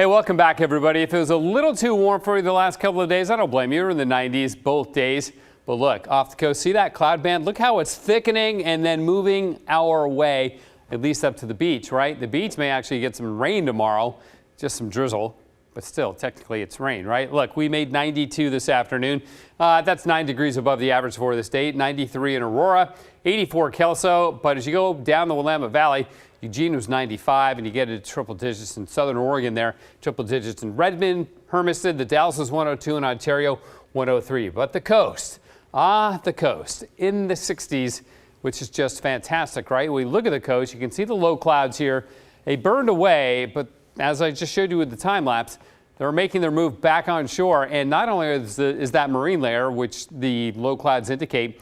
Hey, welcome back, everybody. If it was a little too warm for you the last couple of days, I don't blame you. We're in the 90s both days. But look, off the coast, see that cloud band? Look how it's thickening and then moving our way, at least up to the beach, right? The beach may actually get some rain tomorrow, just some drizzle. But still, technically, it's rain, right? Look, we made 92 this afternoon. That's 9 degrees above the average for the state. 93 in Aurora, 84 Kelso. But as you go down the Willamette Valley, Eugene was 95, and you get into triple digits in southern Oregon there. Triple digits in Redmond, Hermiston. The Dalles was 102, in Ontario, 103. But the coast, the coast in the 60s, which is just fantastic, right? When we look at the coast, you can see the low clouds here. They burned away, but as I just showed you with the time lapse, they're making their move back on shore. And not only is that marine layer, which the low clouds indicate,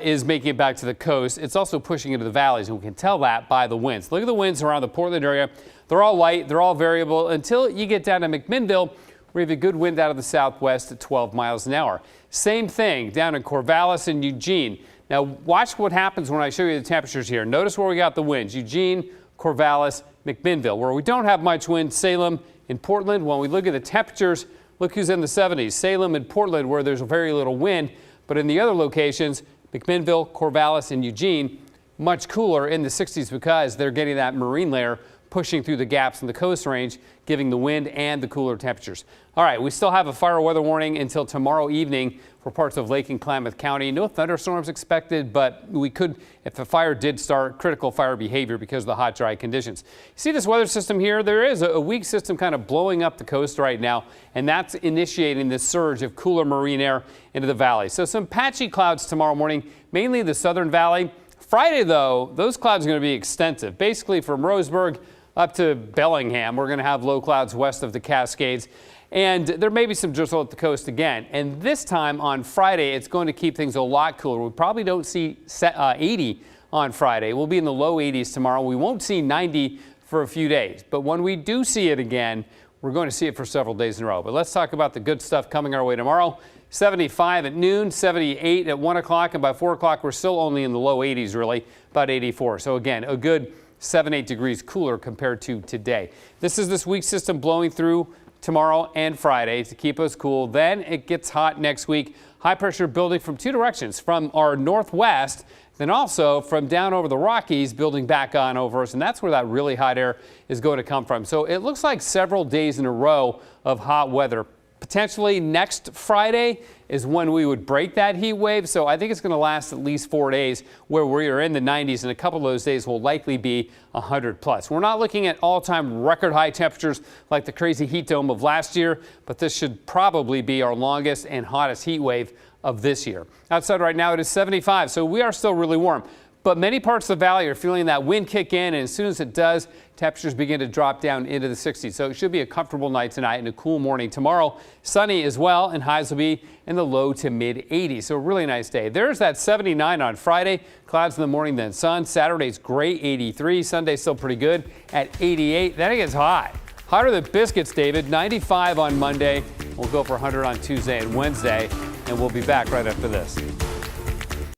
is making it back to the coast, it's also pushing into the valleys, and we can tell that by the winds. Look at the winds around the Portland area. They're all light, they're all variable until you get down to McMinnville, where you have a good wind out of the southwest at 12 miles an hour. Same thing down in Corvallis and Eugene. Now watch what happens when I show you the temperatures here. Notice where we got the winds: Eugene, Corvallis, McMinnville. Where we don't have much wind, Salem and Portland. When we look at the temperatures, look who's in the 70s. Salem and Portland, where there's very little wind, but in the other locations, McMinnville, Corvallis, and Eugene, much cooler in the 60s because they're getting that marine layer pushing through the gaps in the coast range, giving the wind and the cooler temperatures. All right, we still have a fire weather warning until tomorrow evening for parts of Lake and Klamath County. No thunderstorms expected, but we could, if the fire did start, critical fire behavior because of the hot, dry conditions. You see this weather system here? There is a weak system kind of blowing up the coast right now, and that's initiating this surge of cooler marine air into the valley. So some patchy clouds tomorrow morning, mainly the southern valley. Friday, though, those clouds are going to be extensive. Basically from Roseburg up to Bellingham, we're going to have low clouds west of the Cascades. And there may be some drizzle at the coast again. And this time on Friday, it's going to keep things a lot cooler. We probably don't see 80 on Friday. We'll be in the low 80s tomorrow. We won't see 90 for a few days. But when we do see it again, we're going to see it for several days in a row. But let's talk about the good stuff coming our way tomorrow. 75 at noon, 78 at 1 o'clock, and by 4 o'clock, we're still only in the low 80s, really, about 84. So again, a good 7-8 degrees cooler compared to today. This is this weak system blowing through tomorrow and Friday to keep us cool. Then it gets hot next week. High pressure building from two directions, from our northwest, then also from down over the Rockies, building back on over us. And that's where that really hot air is going to come from. So it looks like several days in a row of hot weather. Potentially next Friday is when we would break that heat wave. So I think it's going to last at least 4 days where we are in the 90s, and a couple of those days will likely be 100 plus. We're not looking at all-time record high temperatures like the crazy heat dome of last year, but this should probably be our longest and hottest heat wave of this year. Outside right now it is 75, so we are still really warm. But many parts of the valley are feeling that wind kick in, and as soon as it does, temperatures begin to drop down into the 60s. So it should be a comfortable night tonight and a cool morning tomorrow. Sunny as well, and highs will be in the low to mid 80s. So a really nice day. There's that 79 on Friday. Clouds in the morning, then sun. Saturday's great, 83. Sunday's still pretty good at 88. Then it gets hot. Hotter than biscuits, David. 95 on Monday. We'll go for 100 on Tuesday and Wednesday, and we'll be back right after this.